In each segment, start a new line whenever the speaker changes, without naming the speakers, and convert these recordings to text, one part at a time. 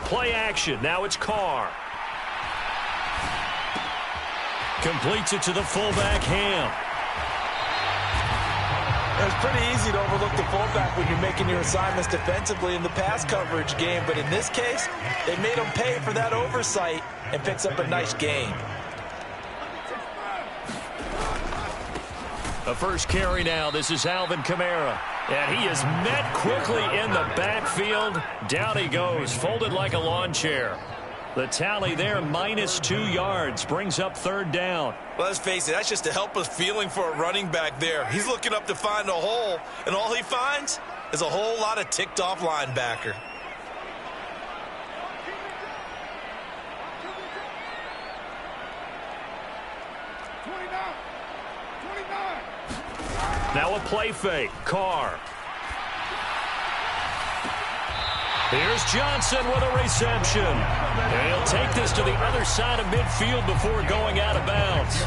Play action. Now it's Carr. Completes it to the fullback, Ham.
It's pretty easy to overlook the fullback when you're making your assignments defensively in the pass coverage game, but in this case, they made him pay for that oversight and picks up a nice gain.
The first carry now. This is Alvin Kamara. And he is met quickly in the backfield. Down he goes, folded like a lawn chair. The tally there, -2 yards, brings up third down.
Well, let's face it, that's just a helpless feeling for a running back there. He's looking up to find a hole, and all he finds is a whole lot of ticked-off linebacker.
Now a play fake. Carr. Here's Johnson with a reception. And he'll take this to the other side of midfield before going out of bounds.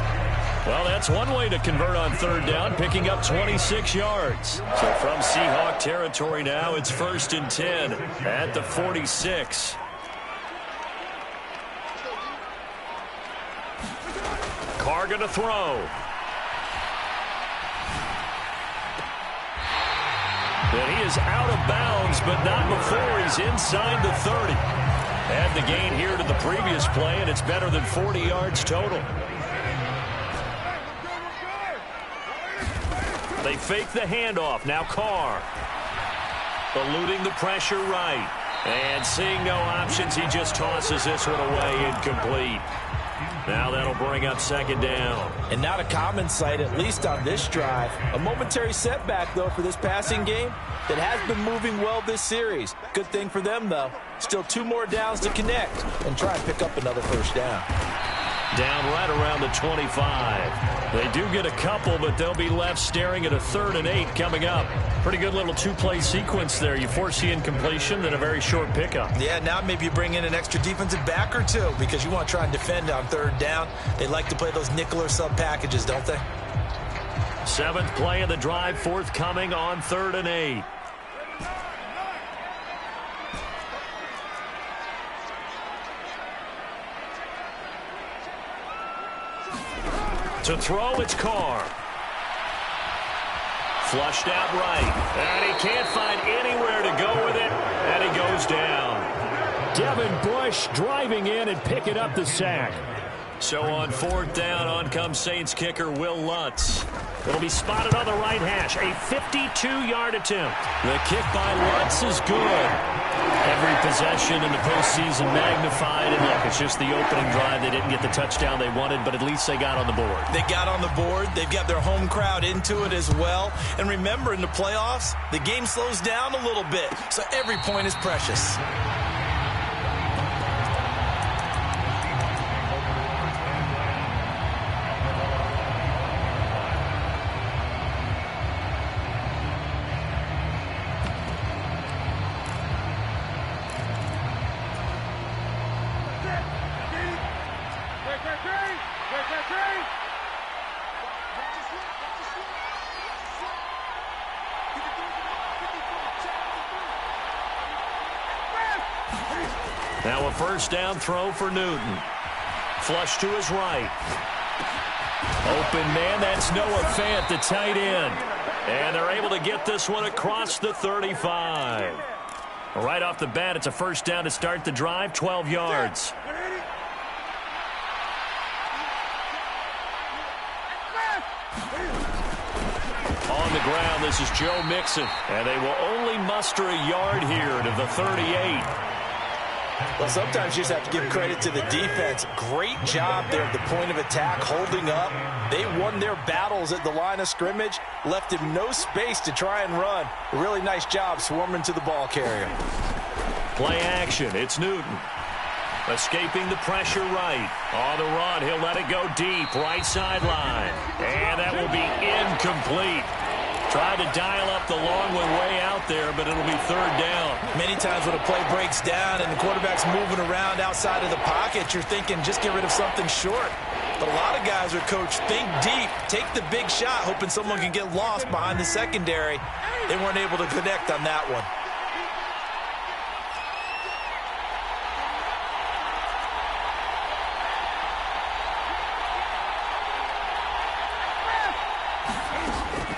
Well, that's one way to convert on third down, picking up 26 yards. So from Seahawk territory now, it's 1st and 10 at the 46. Carr going to throw. And he is out of bounds, but not before he's inside the 30. Add the gain here to the previous play, and it's better than 40 yards total. They fake the handoff. Now Carr. Eluding the pressure right. And seeing no options, he just tosses this one away, incomplete. Now that'll bring up second down.
And not a common sight, at least on this drive. A momentary setback, though, for this passing game that has been moving well this series. Good thing for them, though. Still 2 more downs to connect and try and pick up another first down.
Down right around the 25. They do get a couple, but they'll be left staring at a 3rd and 8 coming up. Pretty good little 2-play sequence there. You force the incompletion, then a very short pickup.
Yeah, now maybe you bring in an extra defensive back or two because you want to try and defend on 3rd down. They like to play those nickel or sub packages, don't they?
7th play of the drive, forthcoming on 3rd and 8. To throw, it's Carr. Flushed out right. And he can't find anywhere to go with it. And he goes down. Devin Bush driving in and picking up the sack. So on 4th down, on comes Saints kicker Will Lutz. It'll be spotted on the right hash. A 52-yard attempt. The kick by Lutz is good. Every possession in the postseason magnified. And look, it's just the opening drive. They didn't get the touchdown they wanted, but at least they got on the board.
They got on the board. They've got their home crowd into it as well. And remember, in the playoffs, the game slows down a little bit. So every point is precious.
Now a first down throw for Newton. Flush to his right. Open man, that's Noah Fant, the tight end. And they're able to get this one across the 35. Right off the bat, it's a first down to start the drive, 12 yards. On the ground, this is Joe Mixon. And they will only muster a yard here to the 38.
Well, sometimes you just have to give credit to the defense. Great job there at the point of attack, holding up. They won their battles at the line of scrimmage, left him no space to try and run. A really nice job swarming to the ball carrier.
Play action. It's Newton. Escaping the pressure right. On the run, he'll let it go deep, right sideline. And that will be incomplete. Tried to dial up the long one way out there, but it'll be third down.
Many times when a play breaks down and the quarterback's moving around outside of the pocket, you're thinking just get rid of something short. But a lot of guys are coached, think deep, take the big shot, hoping someone can get lost behind the secondary. They weren't able to connect on that one.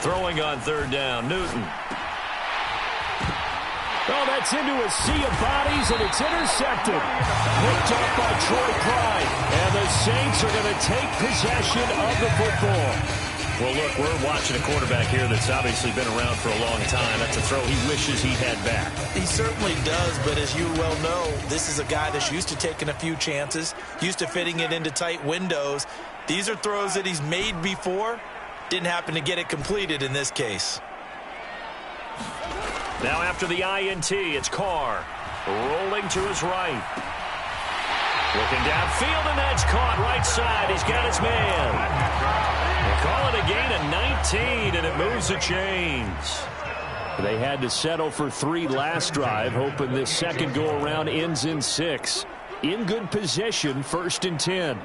Throwing on third down, Newton. Oh, that's into a sea of bodies, and it's intercepted. Picked off by Troy Pride. And the Saints are going to take possession of the football. Well, look, we're watching a quarterback here that's obviously been around for a long time. That's a throw he wishes he had back.
He certainly does, but as you well know, this is a guy that's used to taking a few chances, used to fitting it into tight windows. These are throws that he's made before. Didn't happen to get it completed in this case.
Now after the INT, it's Carr. Rolling to his right. Looking downfield, and that's caught right side. He's got his man. They call it a gain of 19, and it moves the chains. They had to settle for 3 last drive, hoping this second go-around ends in 6. In good position, 1st and 10.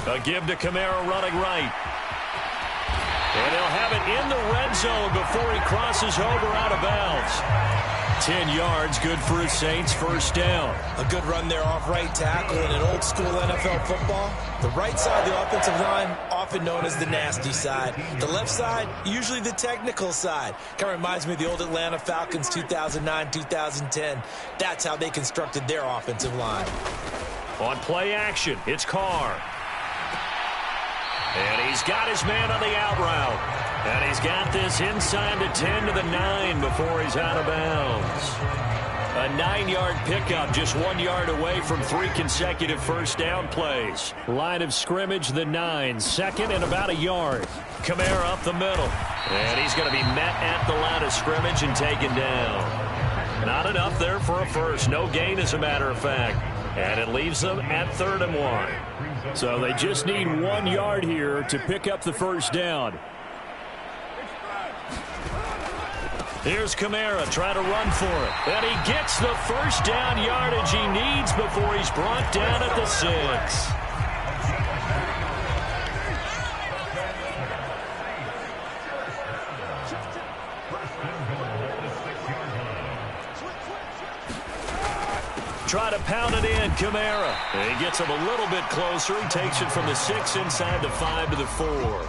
A give to Kamara running right. And he'll have it in the red zone before he crosses over out of bounds. 10 yards, good for his Saints, 1st down.
A good run there off right tackle in an old-school NFL football. The right side of the offensive line, often known as the nasty side. The left side, usually the technical side. Kind of reminds me of the old Atlanta Falcons 2009-2010. That's how they constructed their offensive line.
On play action, it's Carr. And he's got his man on the out route. And he's got this inside the 10 to the 9 before he's out of bounds. A 9-yard pickup, just 1 yard away from 3 consecutive first down plays. Line of scrimmage, the 9, 2nd and about a yard. Kamara up the middle. And he's going to be met at the line of scrimmage and taken down. Not enough there for a first. No gain, as a matter of fact. And it leaves them at 3rd and 1. So they just need 1 yard here to pick up the first down. Here's Kamara trying to run for it. And he gets the first down yardage he needs before he's brought down at the 6. Try to pound it in, Kamara. And he gets him a little bit closer. He takes it from the 6 inside the 5 to the 4.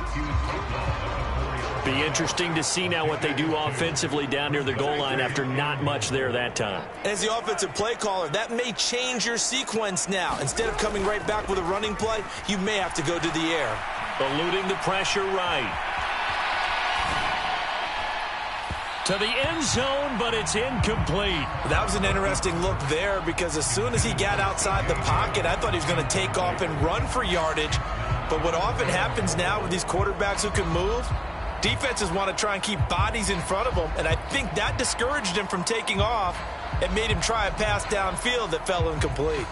Be interesting to see now what they do offensively down near the goal line after not much there that time.
As the offensive play caller, that may change your sequence now. Instead of coming right back with a running play, you may have to go to the air.
Eluding the pressure right. To the end zone, but it's incomplete.
That was an interesting look there because as soon as he got outside the pocket, I thought he was going to take off and run for yardage. But what often happens now with these quarterbacks who can move, defenses want to try and keep bodies in front of them, and I think that discouraged him from taking off and made him try a pass downfield that fell incomplete.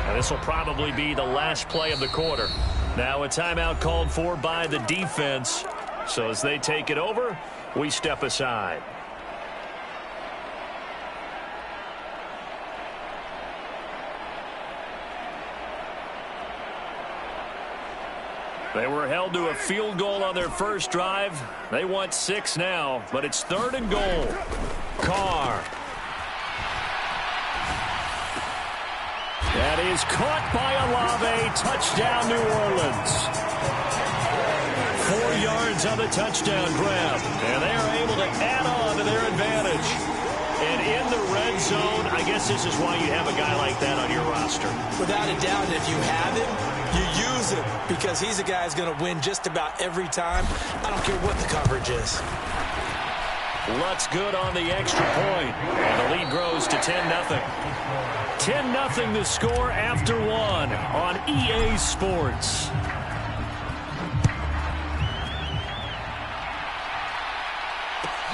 Now this will probably be the last play of the quarter. Now a timeout called for by the defense. So as they take it over, we step aside. They were held to a field goal on their first drive. They want 6 now, but it's 3rd and goal. Carr. That is caught by Olave. Touchdown, New Orleans. 4 yards on the touchdown grab. And they are able to add on to their advantage. And in the red zone, I guess this is why you have a guy like that on your roster.
Without a doubt, if you have him, you use him because he's a guy who's going to win just about every time. I don't care what the coverage is.
Lutz good on the extra point. And the lead grows to 10-0. 10-0 the score after 1 on EA Sports.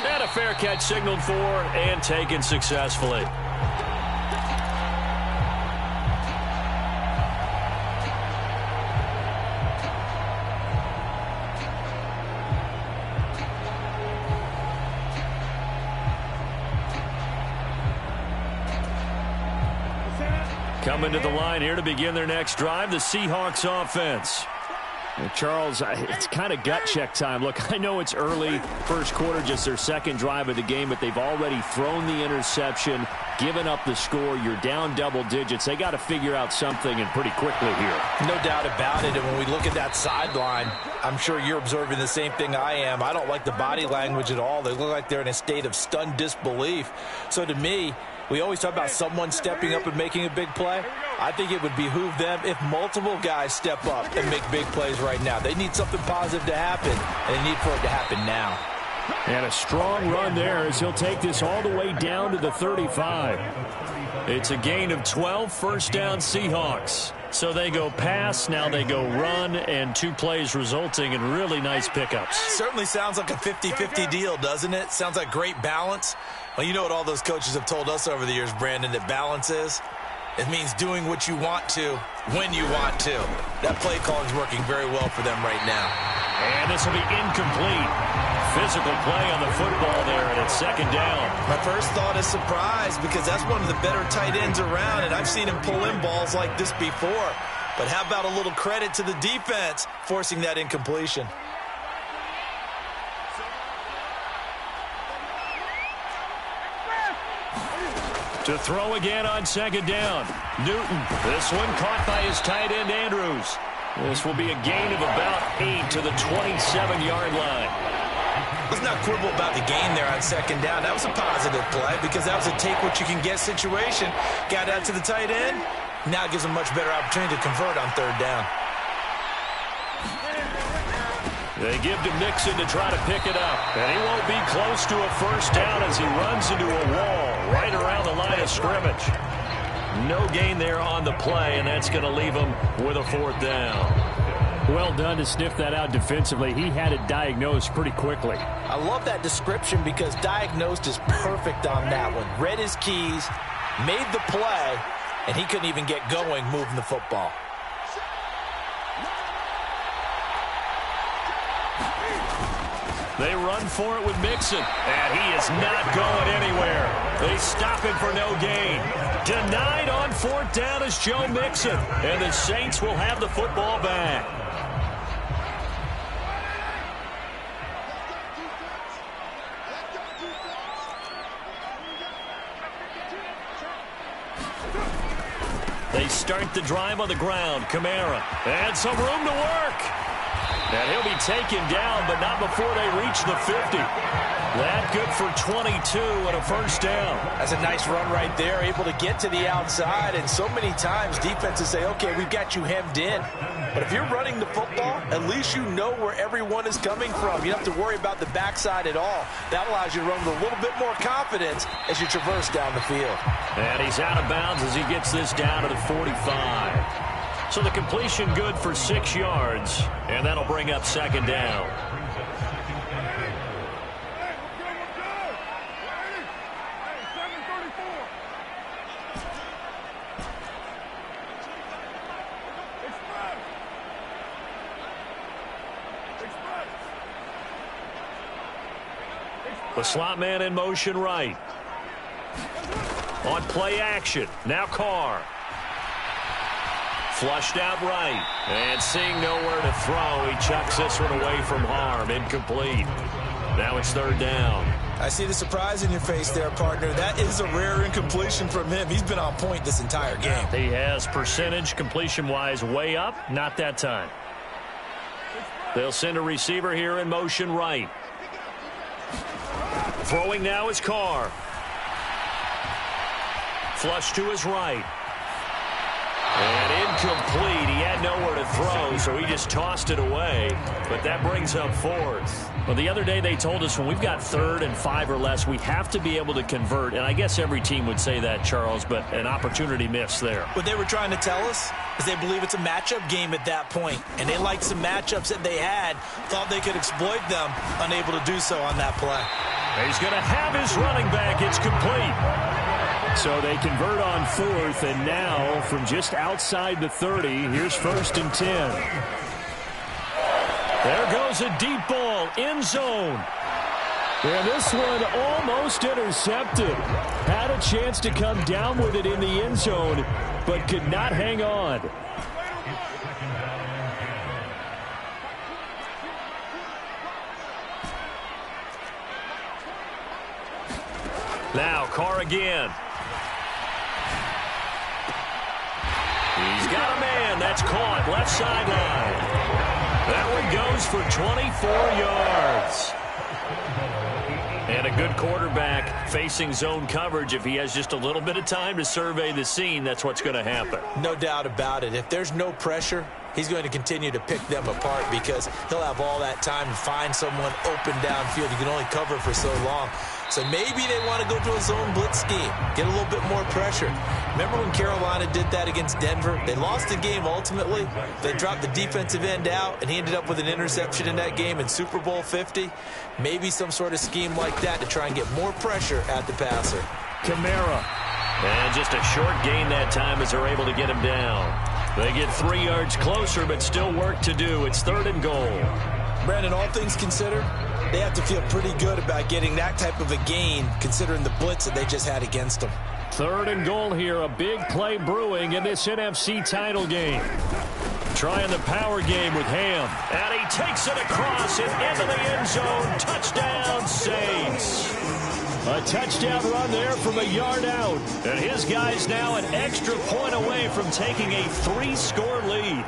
And a fair catch signaled for and taken successfully. Coming to the line here to begin their next drive, the Seahawks offense. Well, Charles, it's kind of gut check time. Look, I know it's early, first quarter, just their second drive of the game, but they've already thrown the interception, given up the score. You're down double digits. They got to figure out something, and pretty quickly here.
No doubt about it. And when we look at that sideline, I'm sure you're observing the same thing I am. I don't like the body language at all. They look like they're in a state of stunned disbelief. So to me, we always talk about someone stepping up and making a big play. I think it would behoove them if multiple guys step up and make big plays right now. They need something positive to happen, and they need for it to happen now.
And a strong run there as he'll take this all the way down to the 35. It's a gain of 12, first down Seahawks. So they go pass, now they go run, and 2 plays resulting in really nice pickups.
Certainly sounds like a 50-50 deal, doesn't it? Sounds like great balance. Well, you know what all those coaches have told us over the years, Brandon, that balance is? It means doing what you want to when you want to. That play calling is working very well for them right now.
And this will be incomplete. Physical play on the football there, and it's second down.
My first thought is surprise because that's one of the better tight ends around, and I've seen him pull in balls like this before. But how about a little credit to the defense forcing that incompletion?
To throw again on second down. Newton. This one caught by his tight end, Andrews. This will be a gain of about 8 to the 27-yard line.
Let's not quibble about the gain there on second down. That was a positive play because that was a take-what-you-can-get situation. Got out to the tight end. Now it gives them a much better opportunity to convert on third down.
They give to Mixon to try to pick it up. And he won't be close to a first down as he runs into a wall right around the line of scrimmage. No gain there on the play, and that's going to leave him with a fourth down. Well done to sniff that out defensively. He had it diagnosed pretty quickly.
I love that description because diagnosed is perfect on that one. Read his keys, made the play, and he couldn't even get going moving the football.
They run for it with Mixon, and he is not going anywhere. They stop him for no gain. Denied on fourth down is Joe Mixon, and the Saints will have the football back. They start the drive on the ground. Kamara, and some room to work. And he'll be taken down, but not before they reach the 50. That good for 22 and a first down.
That's a nice run right there, able to get to the outside. And so many times defenses say, okay, we've got you hemmed in. But if you're running the football, at least you know where everyone is coming from. You don't have to worry about the backside at all. That allows you to run with a little bit more confidence as you traverse down the field.
And he's out of bounds as he gets this down to the 45. So the completion good for 6 yards, and that'll bring up second down. The slot man in motion right. On play action, now Carr. Flushed out right, and seeing nowhere to throw, he chucks this one away from harm. Incomplete. Now it's third down.
I see the surprise in your face there, partner. That is a rare incompletion from him. He's been on point this entire game.
He has percentage completion-wise way up. Not that time. They'll send a receiver here in motion right. Throwing now is Carr. Flush to his right. And incomplete. He had nowhere to throw, so he just tossed it away. But that brings up fourth. Well, the other day they told us when we've got 3rd and 5 or less, we have to be able to convert. And I guess every team would say that, Charles, but an opportunity missed there.
What they were trying to tell us is they believe it's a matchup game at that point. And they liked some matchups that they had, thought they could exploit them, unable to do so on that play.
He's going to have his running back. It's complete. So they convert on 4th, and now from just outside the 30, here's 1st and 10. There goes a deep ball, end zone. And this one almost intercepted. Had a chance to come down with it in the end zone, but could not hang on. Now Carr again. That's caught. Left sideline. That one goes for 24 yards. And a good quarterback facing zone coverage. If he has just a little bit of time to survey the scene, that's what's going to happen.
No doubt about it. If there's no pressure, he's going to continue to pick them apart because he'll have all that time to find someone open downfield. You can only cover for so long. So maybe they want to go to a zone blitz scheme, get a little bit more pressure. Remember when Carolina did that against Denver? They lost the game ultimately. They dropped the defensive end out, and he ended up with an interception in that game in Super Bowl 50. Maybe some sort of scheme like that to try and get more pressure at the passer.
Kamara. And just a short gain that time as they're able to get him down. They get 3 yards closer, but still work to do. It's 3rd and goal.
Brandon, all things considered, they have to feel pretty good about getting that type of a gain considering the blitz that they just had against them.
3rd and goal here. A big play brewing in this NFC title game. Trying the power game with Ham. And he takes it across and into the end zone. Touchdown, Saints. A touchdown run there from a yard out. And his guys now an extra point away from taking a 3-score lead.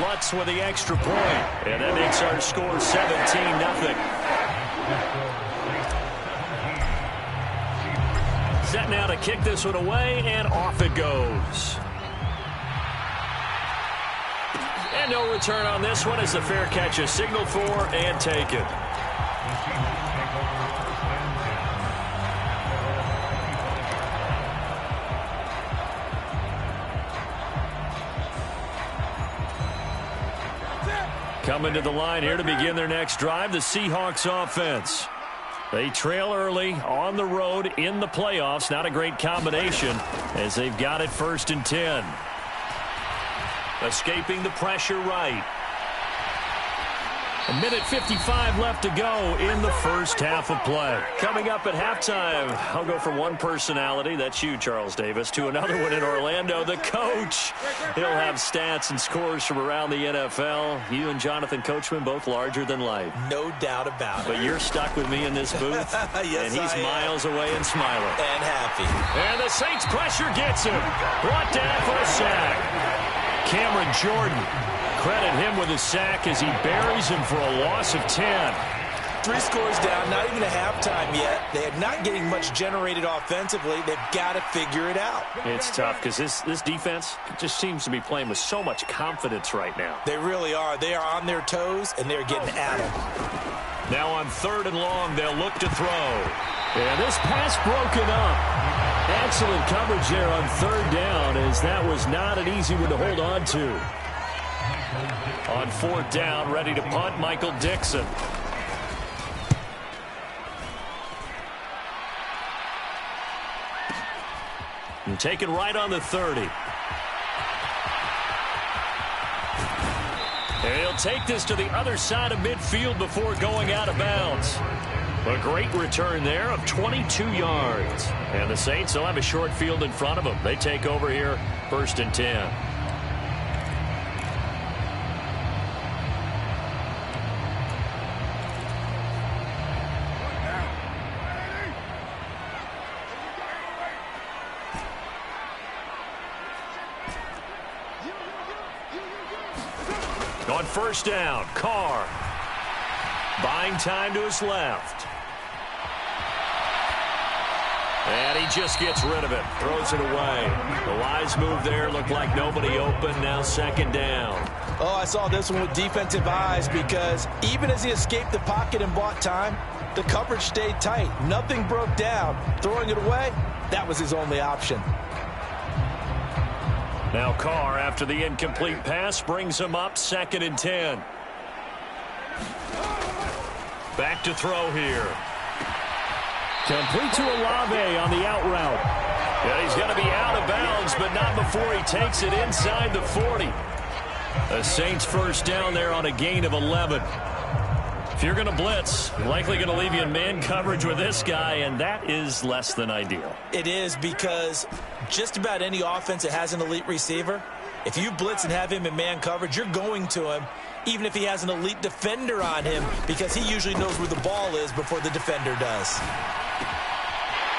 Lutz with the extra point. And that makes our score 17-0. Set now to kick this one away, and off it goes. And no return on this one as the fair catch is signaled for and taken. Coming to the line here to begin their next drive, the Seahawks offense. They trail early on the road in the playoffs. Not a great combination as they've got it 1st and 10. Escaping the pressure right. 1:55 left to go in the first half of play. Coming up at halftime, I'll go from one personality, that's you, Charles Davis, to another one in Orlando, the coach. He'll have stats and scores from around the NFL. You and Jonathan Coachman, both larger than life.
No doubt about it.
But you're stuck with me in this booth,
yes,
and he's miles away and smiling.
And happy.
And the Saints pressure gets him. Brought down for a sack. Cameron Jordan. Credit him with a sack as he buries him for a loss of 10.
3 scores down, not even a halftime yet. They are not getting much generated offensively. They've got to figure it out.
It's tough because this defense just seems to be playing with so much confidence right now.
They really are. They are on their toes, and they're getting at them.
Now on 3rd and long, they'll look to throw. And this pass broken up. Excellent coverage there on 3rd down as that was not an easy one to hold on to. On 4th down, ready to punt, Michael Dixon. And taken right on the 30. And he'll take this to the other side of midfield before going out of bounds. A great return there of 22 yards. And the Saints will have a short field in front of them. They take over here, 1st and 10. On 1st down, Carr. Buying time to his left. And he just gets rid of it. Throws it away. The wise move there. Looked like nobody open. Now 2nd down.
Oh, I saw this one with defensive eyes because even as he escaped the pocket and bought time, the coverage stayed tight. Nothing broke down. Throwing it away, that was his only option.
Now Carr, after the incomplete pass, brings him up 2nd and 10. Back to throw here. Complete to Olave on the out route. Yeah, he's going to be out of bounds, but not before he takes it inside the 40. The Saints 1st down there on a gain of 11. If you're going to blitz, likely going to leave you in man coverage with this guy, and that is less than ideal.
It is because just about any offense that has an elite receiver, if you blitz and have him in man coverage, you're going to him, even if he has an elite defender on him, because he usually knows where the ball is before the defender does.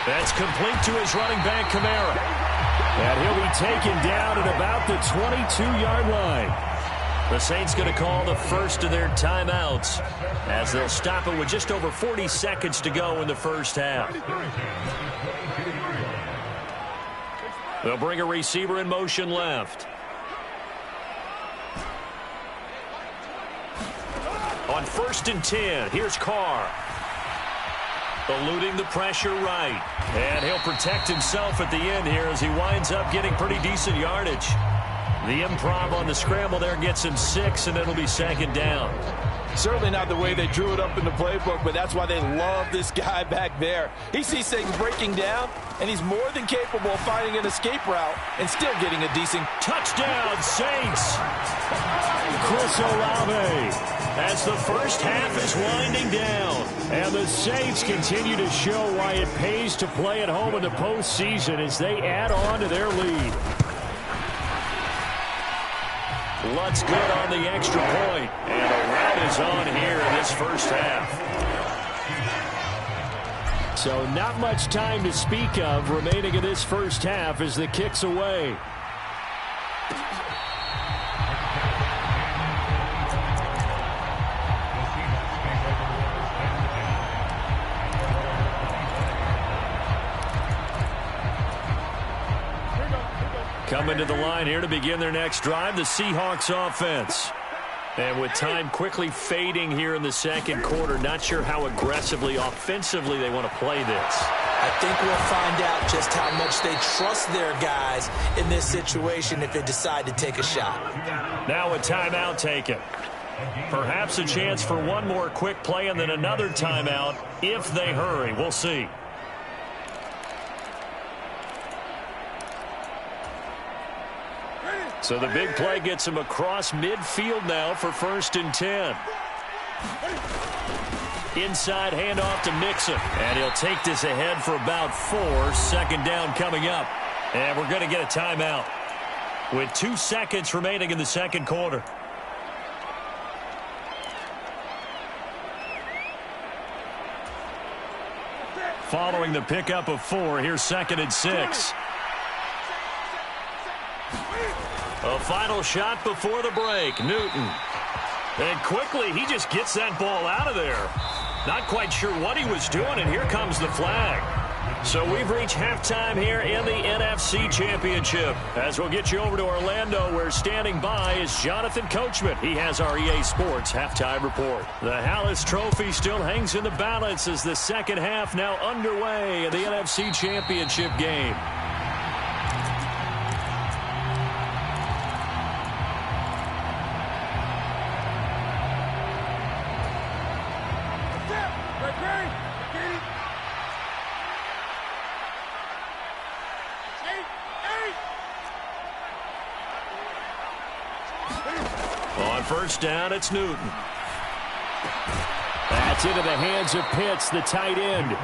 That's complete to his running back, Kamara. And he'll be taken down at about the 22-yard line. The Saints going to call the first of their timeouts as they'll stop it with just over 40 seconds to go in the first half. They'll bring a receiver in motion left. On 1st and 10, here's Carr. Eluding the pressure right. And he'll protect himself at the end here as he winds up getting pretty decent yardage. The improv on the scramble there gets him 6, and it'll be 2nd down.
Certainly not the way they drew it up in the playbook, but that's why they love this guy back there. He sees things breaking down, and he's more than capable of finding an escape route and still getting a decent
touchdown, Saints. Chris Olave, as the first half is winding down, and the Saints continue to show why it pays to play at home in the postseason as they add on to their lead. Lutz good on the extra point, and a rout is on here in this first half. So not much time to speak of remaining in this first half as the kick's away. Coming to the line here to begin their next drive, the Seahawks offense. And with time quickly fading here in the second quarter, not sure how aggressively, offensively they want to play this.
I think we'll find out just how much they trust their guys in this situation if they decide to take a shot.
Now a timeout taken. Perhaps a chance for one more quick play and then another timeout if they hurry. We'll see. So the big play gets him across midfield now for 1st and 10. Inside handoff to Mixon. And he'll take this ahead for about 4. 2nd down coming up. And we're going to get a timeout with 2 seconds remaining in the second quarter. Following the pickup of 4, here's 2nd and 6. A final shot before the break. Newton. And quickly, he just gets that ball out of there. Not quite sure what he was doing, and here comes the flag. So we've reached halftime here in the NFC Championship. As we'll get you over to Orlando, where standing by is Jonathan Coachman. He has our EA Sports halftime report. The Hallis Trophy still hangs in the balance as the second half now underway in the NFC Championship game. On 1st down, it's Newton. That's into the hands of Pitts, the tight end.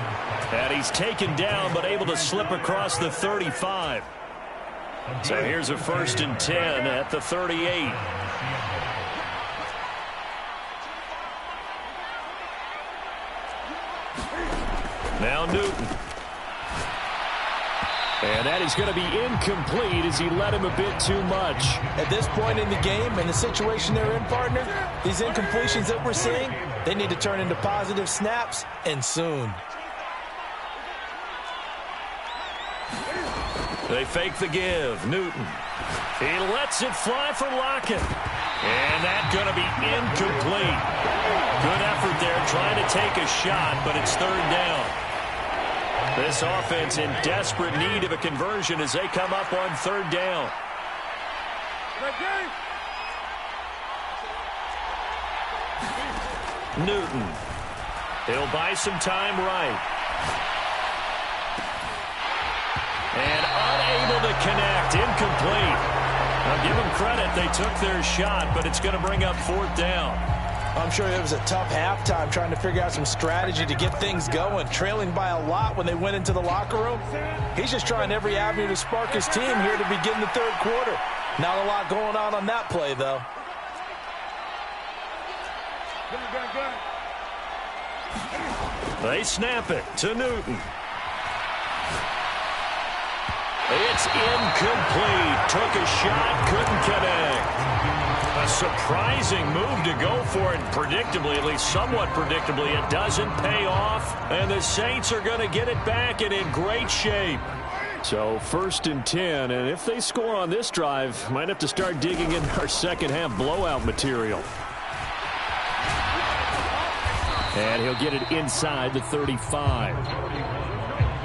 And he's taken down, but able to slip across the 35. So here's a 1st and 10 at the 38. Now Newton. And that is going to be incomplete as he led him a bit too much.
At this point in the game and the situation they're in, partner, these incompletions that we're seeing, they need to turn into positive snaps, and soon.
They fake the give. Newton. He lets it fly for Lockett. And that's going to be incomplete. Good effort there trying to take a shot, but it's 3rd down. This offense in desperate need of a conversion as they come up on 3rd down. Newton. He'll buy some time right. And unable to connect. Incomplete. Now give them credit. They took their shot, but it's going to bring up 4th down.
I'm sure it was a tough halftime trying to figure out some strategy to get things going, trailing by a lot when they went into the locker room. He's just trying every avenue to spark his team here to begin the 3rd quarter. Not a lot going on that play, though.
They snap it to Newton. It's incomplete. Took a shot, couldn't connect. A surprising move to go for it. Predictably, at least somewhat predictably, it doesn't pay off. And the Saints are going to get it back and in great shape. So 1st and 10, and if they score on this drive, might have to start digging in our second half blowout material. And he'll get it inside the 35.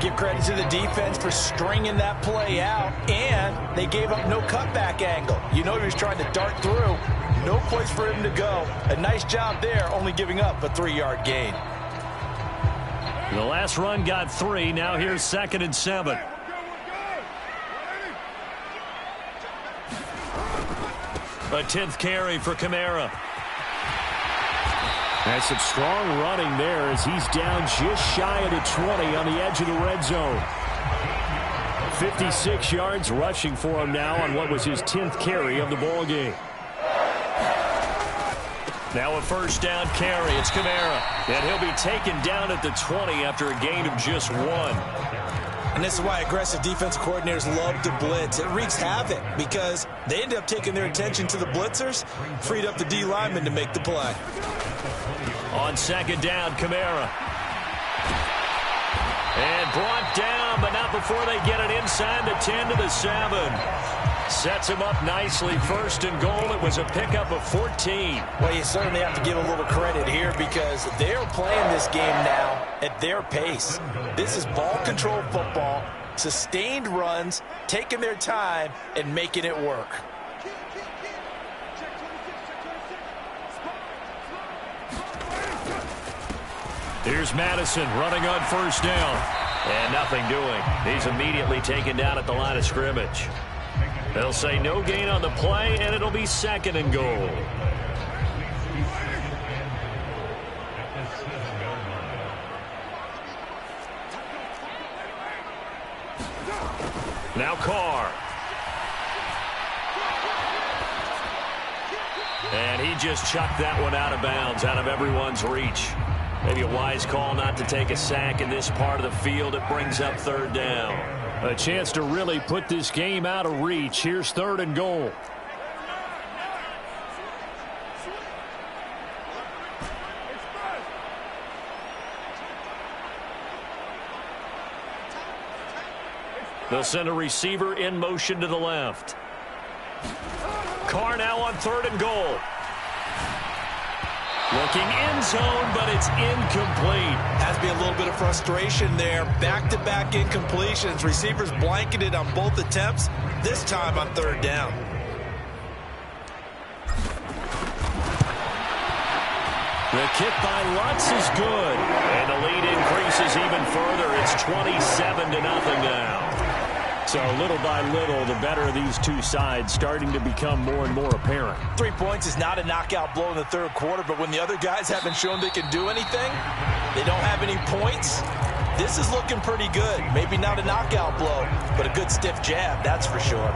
Give credit to the defense for stringing that play out, and they gave up no cutback angle. You know he was trying to dart through. No place for him to go. A nice job there, only giving up a 3-yard gain.
The last run got 3. Now here's 2nd and 7. A 10th carry for Kamara. That's some strong running there as he's down just shy of the 20 on the edge of the red zone. 56 yards rushing for him now on what was his 10th carry of the ball game. Now a 1st down carry. It's Kamara. And he'll be taken down at the 20 after a gain of just 1.
And this is why aggressive defensive coordinators love to blitz. It wreaks havoc because they end up taking their attention to the blitzers, freed up the D lineman to make the play.
On 2nd down, Kamara. And brought down, but not before they get it inside the 10 to the 7. Sets him up nicely. 1st and goal. It was a pickup of 14.
Well, you certainly have to give a little credit here because they're playing this game now at their pace. This is ball control football, sustained runs, taking their time, and making it work.
Here's Madison running on 1st down. And nothing doing. He's immediately taken down at the line of scrimmage. They'll say no gain on the play, and it'll be 2nd and goal. Now Carr. And he just chucked that one out of bounds, out of everyone's reach. Maybe a wise call not to take a sack in this part of the field. It brings up 3rd down. A chance to really put this game out of reach. Here's 3rd and goal. They'll send a receiver in motion to the left. Carr now on 3rd and goal. Looking end zone, but it's incomplete.
Has to be a little bit of frustration there. Back-to-back incompletions. Receivers blanketed on both attempts, this time on 3rd down.
The kick by Lutz is good. And the lead increases even further. It's 27-0 now. So little by little, the better of these two sides starting to become more and more apparent.
3 points is not a knockout blow in the 3rd quarter, but when the other guys haven't shown they can do anything, they don't have any points, this is looking pretty good. Maybe not a knockout blow, but a good stiff jab, that's for sure.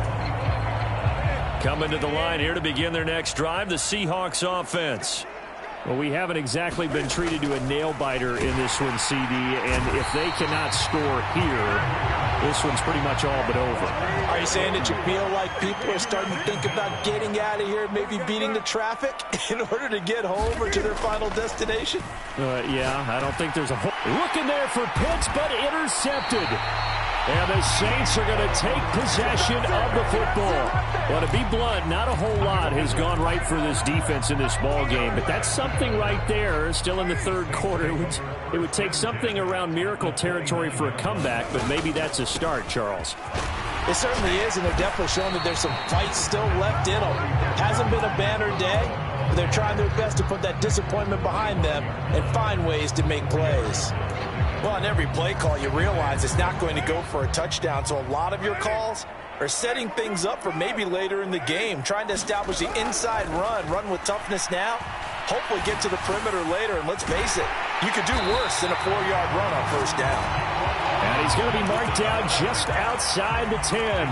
Coming to the line here to begin their next drive, the Seahawks offense. Well, we haven't exactly been treated to a nail-biter in this one, CD, and if they cannot score here, this one's pretty much all but over.
Are you saying that you feel like people are starting to think about getting out of here, maybe beating the traffic in order to get home or to their final destination?
Yeah, I don't think there's a whole... Looking there for Pitts, but intercepted. And the Saints are going to take possession of the football. Well, to be blunt, not a whole lot has gone right for this defense in this ball game, but that's something right there. Still in the 3rd quarter, it would take something around miracle territory for a comeback, but maybe that's a start, Charles.
It certainly is, and they're definitely showing that there's some fight still left in them. Hasn't been a banner day, but they're trying their best to put that disappointment behind them and find ways to make plays. Well, on every play call, you realize it's not going to go for a touchdown, so a lot of your calls are setting things up for maybe later in the game, trying to establish the inside run with toughness now, hopefully get to the perimeter later, and let's face it, you could do worse than a 4-yard run on 1st down.
And he's going to be marked down just outside the 10.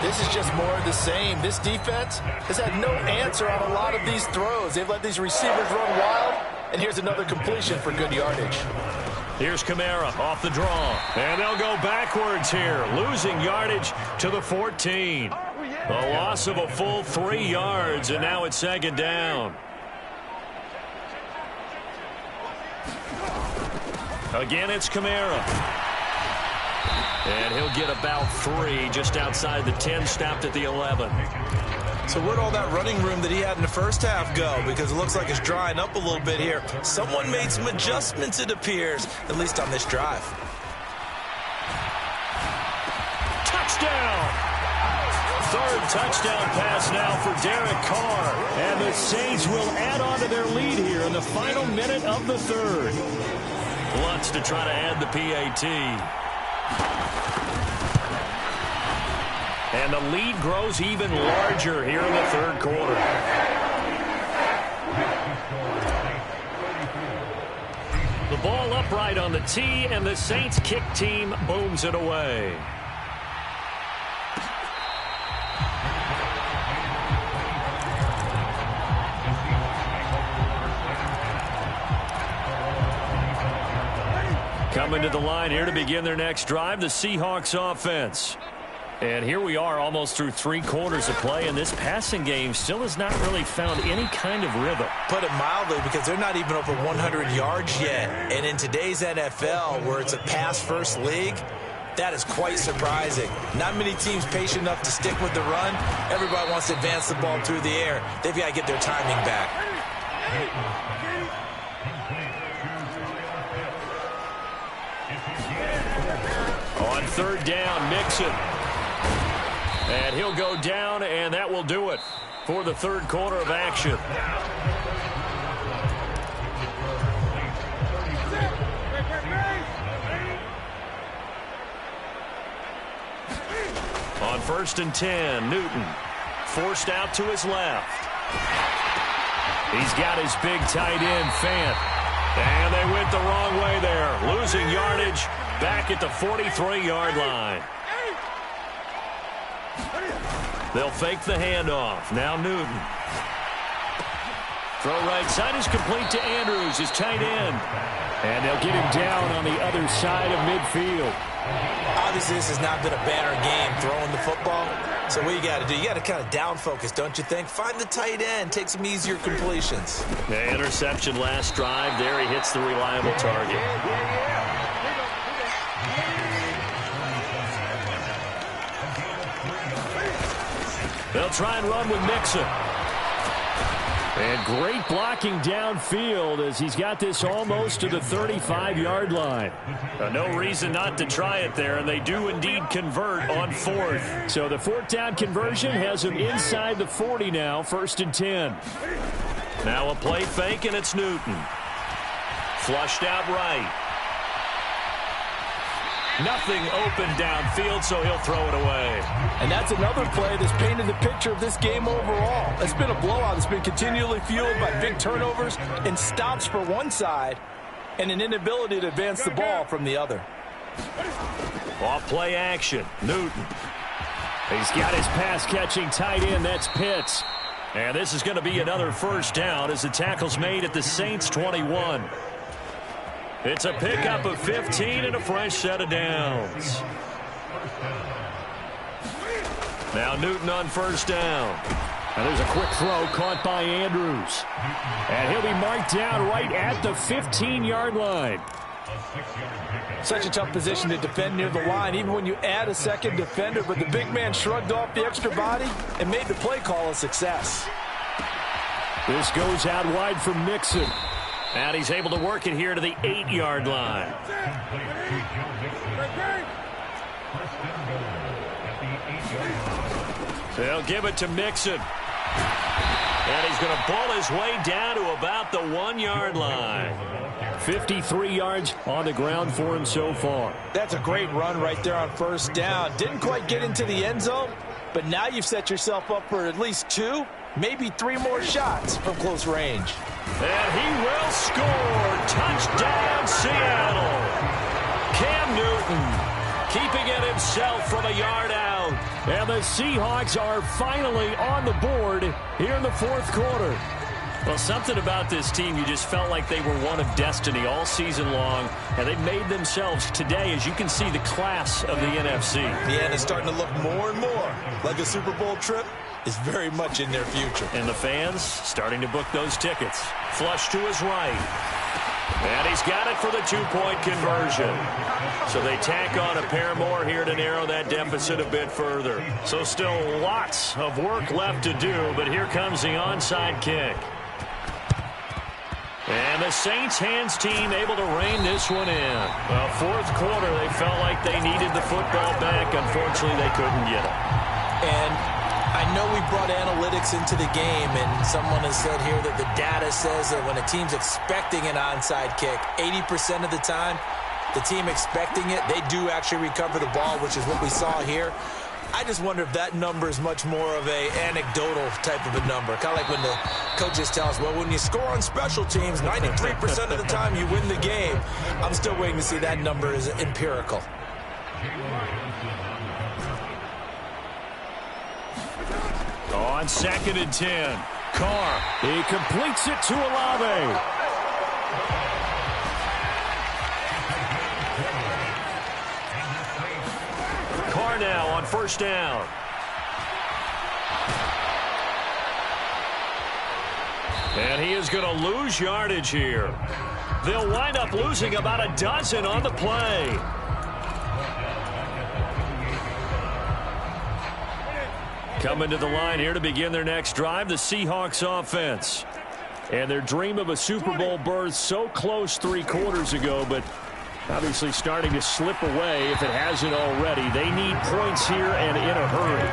This is just more of the same. This defense has had no answer on a lot of these throws. They've let these receivers run wild, and here's another completion for good yardage.
Here's Kamara off the draw. And they'll go backwards here, losing yardage to the 14. A loss of a full 3 yards, and now it's second down. Again, it's Kamara. And he'll get about 3 just outside the 10, stopped at the 11.
So where'd all that running room that he had in the first half go? Because it looks like it's drying up a little bit here. Someone made some adjustments, it appears, at least on this drive.
Touchdown! Third touchdown pass now for Derek Carr. And the Saints will add on to their lead here in the final minute of the third. Wants to try to add the PAT. And the lead grows even larger here in the third quarter. The ball upright on the tee, and the Saints kick team booms it away. Coming to the line here to begin their next drive, the Seahawks offense. And here we are almost through 3 quarters of play, and this passing game still has not really found any kind of rhythm.
Put it mildly, because they're not even over 100 yards yet. And in today's NFL, where it's a pass-first league, that is quite surprising. Not many teams patient enough to stick with the run. Everybody wants to advance the ball through the air. They've got to get their timing back.
On third down, Mixon. And he'll go down, and that will do it for the third quarter of action. On 1st and 10, Newton forced out to his left. He's got his big tight end, Fant. And they went the wrong way there, losing yardage back at the 43-yard line. They'll fake the handoff. Now Newton. Throw right side is complete to Andrews, his tight end. And they'll get him down on the other side of midfield.
Obviously, this has not been a banner game throwing the football. So what you got to do, you got to kind of down focus, don't you think? Find the tight end, take some easier completions.
The interception last drive. There he hits the reliable target. They'll try and run with Mixon. And great blocking downfield as he's got this almost to the 35-yard line. No reason not to try it there, and they do indeed convert on 4th. So the 4th down conversion has him inside the 40 now, 1st and 10. Now a play fake, and it's Newton. Flushed out right. Nothing open downfield, so he'll throw it away.
And that's another play that's painted the picture of this game overall. It's been a blowout. It's been continually fueled by big turnovers and stops for one side and an inability to advance the ball from the other.
Off play action. Newton. He's got his pass-catching tight end. That's Pitts. And this is going to be another first down as the tackle's made at the Saints' 21. It's a pickup of 15 and a fresh set of downs. Now Newton on 1st down. And there's a quick throw caught by Andrews. And he'll be marked down right at the 15-yard line.
Such a tough position to defend near the line, even when you add a second defender. But the big man shrugged off the extra body and made the play call a success.
This goes out wide for Mixon. And he's able to work it here to the 8-yard line. They'll give it to Mixon. And he's going to pull his way down to about the 1-yard line. 53 yards on the ground for him so far.
That's a great run right there on 1st down. Didn't quite get into the end zone, but now you've set yourself up for at least 2, maybe 3 more shots from close range.
And he will score. Touchdown, Seattle. Cam Newton keeping it himself from a yard out. And the Seahawks are finally on the board here in the 4th quarter. Well, something about this team, you just felt like they were one of destiny all season long, and they made themselves today, as you can see, the class of the NFC.
Yeah, and it's starting to look more and more like a Super Bowl trip is very much in their future.
And the fans starting to book those tickets. Flush to his right. And he's got it for the two-point conversion. So they tack on a pair more here to narrow that deficit a bit further. So still lots of work left to do, but here comes the onside kick. And the Saints hands team able to rein this one in. Well, fourth quarter, they felt like they needed the football back. Unfortunately, they couldn't get it.
And I know we brought analytics into the game, and someone has said here that the data says that when a team's expecting an onside kick, 80% of the time, the team expecting it, they do actually recover the ball, which is what we saw here. I just wonder if that number is much more of a anecdotal type of a number. Kind of like when the coaches tell us, well, when you score on special teams, 93% of the time you win the game. I'm still waiting to see that number is empirical.
On 2nd and 10, Carr, he completes it to Olave. Carr now on first down. And he is going to lose yardage here. They'll wind up losing about a dozen on the play. Coming to the line here to begin their next drive, the Seahawks offense. And their dream of a Super Bowl berth so close 3 quarters ago, but obviously starting to slip away if it hasn't already. They need points here and in a hurry.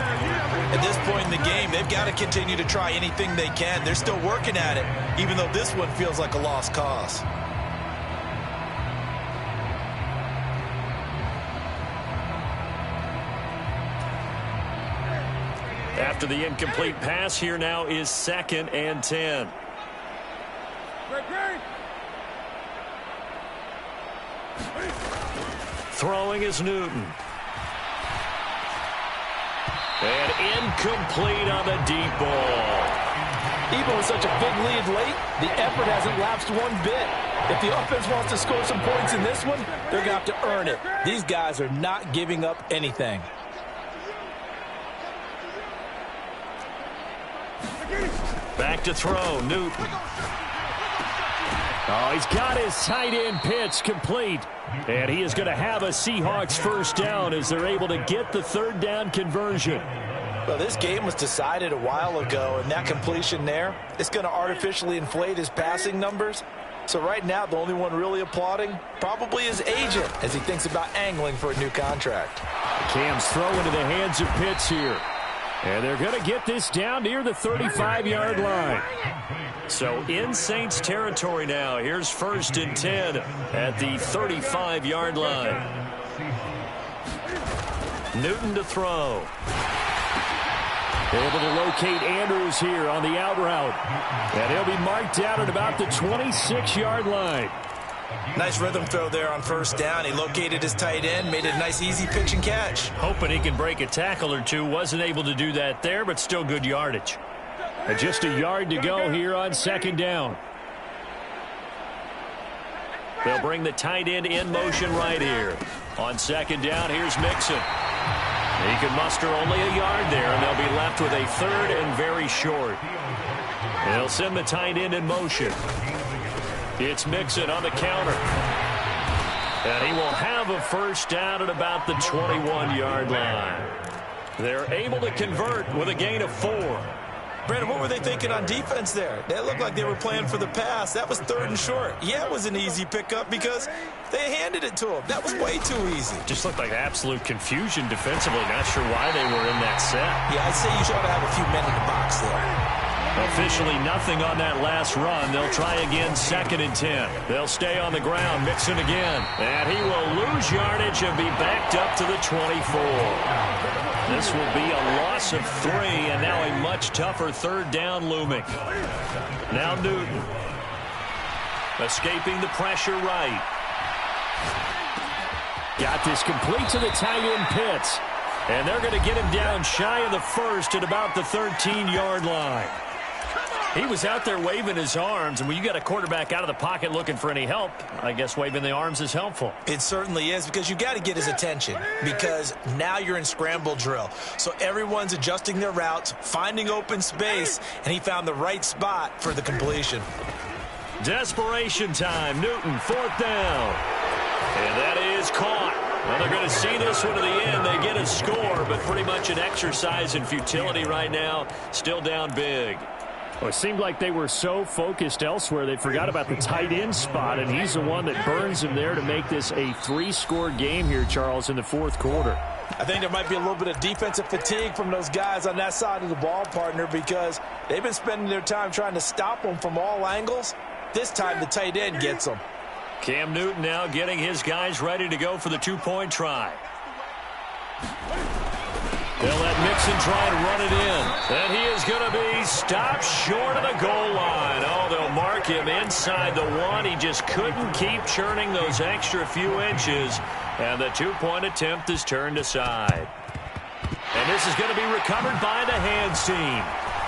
At this point in the game, they've got to continue to try anything they can. They're still working at it, even though this one feels like a lost cause.
After the incomplete pass, here now is 2nd and 10. Throwing is Newton. And incomplete on the deep ball.
Even with such a big lead late, the effort hasn't lapsed one bit. If the offense wants to score some points in this one, they're going to have to earn it. These guys are not giving up anything.
Back to throw, Newton. Oh, he's got his tight end pitch complete. And he is going to have a Seahawks first down as they're able to get the 3rd down conversion.
Well, this game was decided a while ago, and that completion there, it's going to artificially inflate his passing numbers. So right now, the only one really applauding probably his agent as he thinks about angling for a new contract.
Cam's throw into the hands of Pitts here. And they're going to get this down near the 35-yard line. So in Saints territory now. Here's 1st and 10 at the 35-yard line. Newton to throw. Able to locate Andrews here on the out route. And he'll be marked down at about the 26-yard line.
Nice rhythm throw there on first down. He located his tight end, made it a nice easy pitch and catch.
Hoping he can break a tackle or two. Wasn't able to do that there, but still good yardage. And just a yard to go here on 2nd down. They'll bring the tight end in motion right here. On 2nd down, here's Mixon. He can muster only a yard there, and they'll be left with a 3rd and very short. They'll send the tight end in motion. It's Mixon on the counter. And he will have a first down at about the 21-yard line. They're able to convert with a gain of 4.
Brandon, what were they thinking on defense there? They looked like they were playing for the pass. That was 3rd and short. Yeah, it was an easy pickup because they handed it to him. That was way too easy.
Just looked like absolute confusion defensively. Not sure why they were in that set.
Yeah, I'd say you should have a few men in the box there.
Officially nothing on that last run. They'll try again 2nd and 10. They'll stay on the ground. Mixon again. And he will lose yardage and be backed up to the 24. This will be a loss of 3, and now a much tougher 3rd down looming. Now Newton. Escaping the pressure right. Got this complete to the tight end Pitts. And they're going to get him down shy of the 1st at about the 13-yard line. He was out there waving his arms, and when you got a quarterback out of the pocket looking for any help, I guess waving the arms is helpful.
It certainly is, because you got to get his attention, because now you're in scramble drill. So everyone's adjusting their routes, finding open space, and he found the right spot for the completion.
Desperation time. Newton, 4th down. And that is caught. Well, they're going to see this one to the end. They get a score, but pretty much an exercise in futility right now. Still down big. Well, it seemed like they were so focused elsewhere, they forgot about the tight end spot, and he's the one that burns him there to make this a 3-score game here, Charles, in the 4th quarter.
I think there might be a little bit of defensive fatigue from those guys on that side of the ball, partner, because they've been spending their time trying to stop them from all angles. This time the tight end gets them.
Cam Newton now getting his guys ready to go for the 2-point try. They'll let Mixon try and run it in. And he is going to be stopped short of the goal line. Oh, they'll mark him inside the 1. He just couldn't keep churning those extra few inches. And the 2-point attempt is turned aside. And this is going to be recovered by the hands team.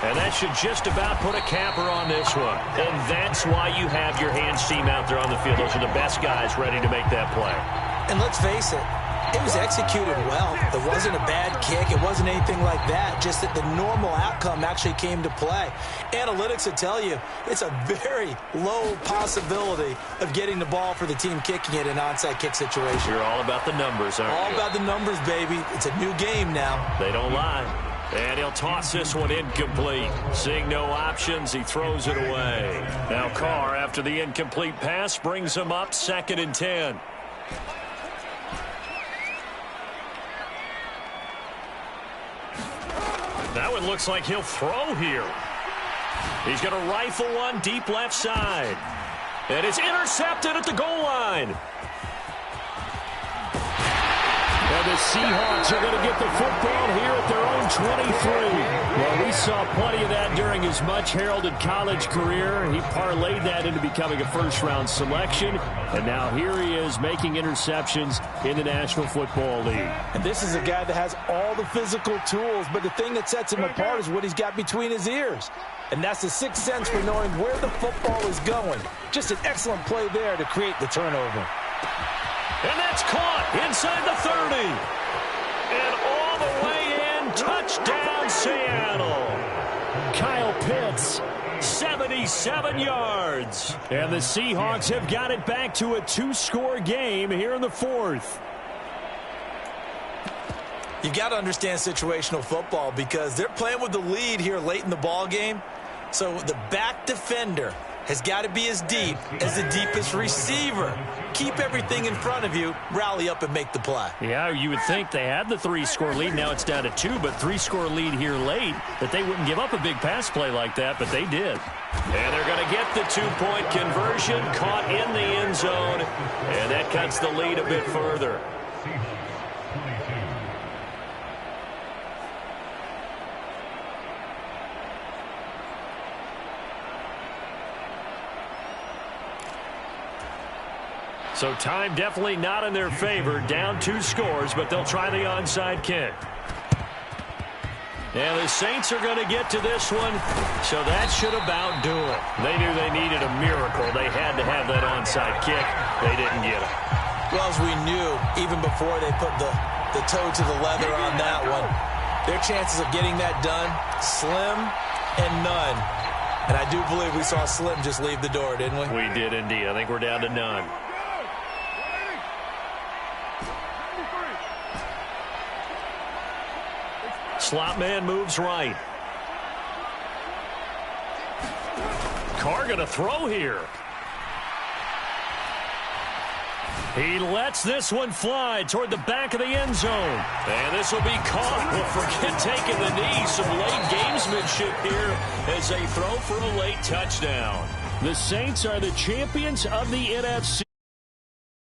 And that should just about put a capper on this one. And that's why you have your hands team out there on the field. Those are the best guys ready to make that play.
And let's face it, it was executed well. It wasn't a bad kick. It wasn't anything like that. Just that the normal outcome actually came to play. Analytics will tell you it's a very low possibility of getting the ball for the team kicking it in an onside kick situation.
You're all about the numbers, aren't you?
All about the numbers, baby. It's a new game now.
They don't lie. And he'll toss this one incomplete. Seeing no options, he throws it away. Now Carr, after the incomplete pass, brings him up 2nd and 10. That one looks like he'll throw here. He's going to rifle one deep left side. And it's intercepted at the goal line. And the Seahawks are going to get the football here at their own 23. Well, we saw plenty of that during his much-heralded college career. He parlayed that into becoming a first-round selection. And now here he is making interceptions in the National Football League.
And this is a guy that has all the physical tools, but the thing that sets him apart is what he's got between his ears. And that's the sixth sense for knowing where the football is going. Just an excellent play there to create the turnover.
And that's caught inside the 30. And all the way in, touchdown Seattle. Kyle Pitts, 77 yards. And the Seahawks have got it back to a 2-score game here in the 4th.
You've got to understand situational football because they're playing with the lead here late in the ball game. So the back defender has got to be as deep as the deepest receiver. Keep everything in front of you, rally up and make the play.
Yeah, you would think they had the 3-score lead. Now it's down to 2, but 3-score lead here late, that they wouldn't give up a big pass play like that, but they did. And they're going to get the 2-point conversion, caught in the end zone, and that cuts the lead a bit further. So time definitely not in their favor. Down 2 scores, but they'll try the onside kick. And the Saints are going to get to this one, so that should about do it. They knew they needed a miracle. They had to have that onside kick. They didn't get it.
Well, as we knew, even before they put the toe to the leather on that one, their chances of getting that done, slim and none. And I do believe we saw Slim just leave the door, didn't we?
We did indeed. I think we're down to none. Slot man moves right. Carr going to throw here. He lets this one fly toward the back of the end zone. And this will be caught. Well, forget taking the knee. Some late gamesmanship here as they throw for a late touchdown. The Saints are the champions of the NFC.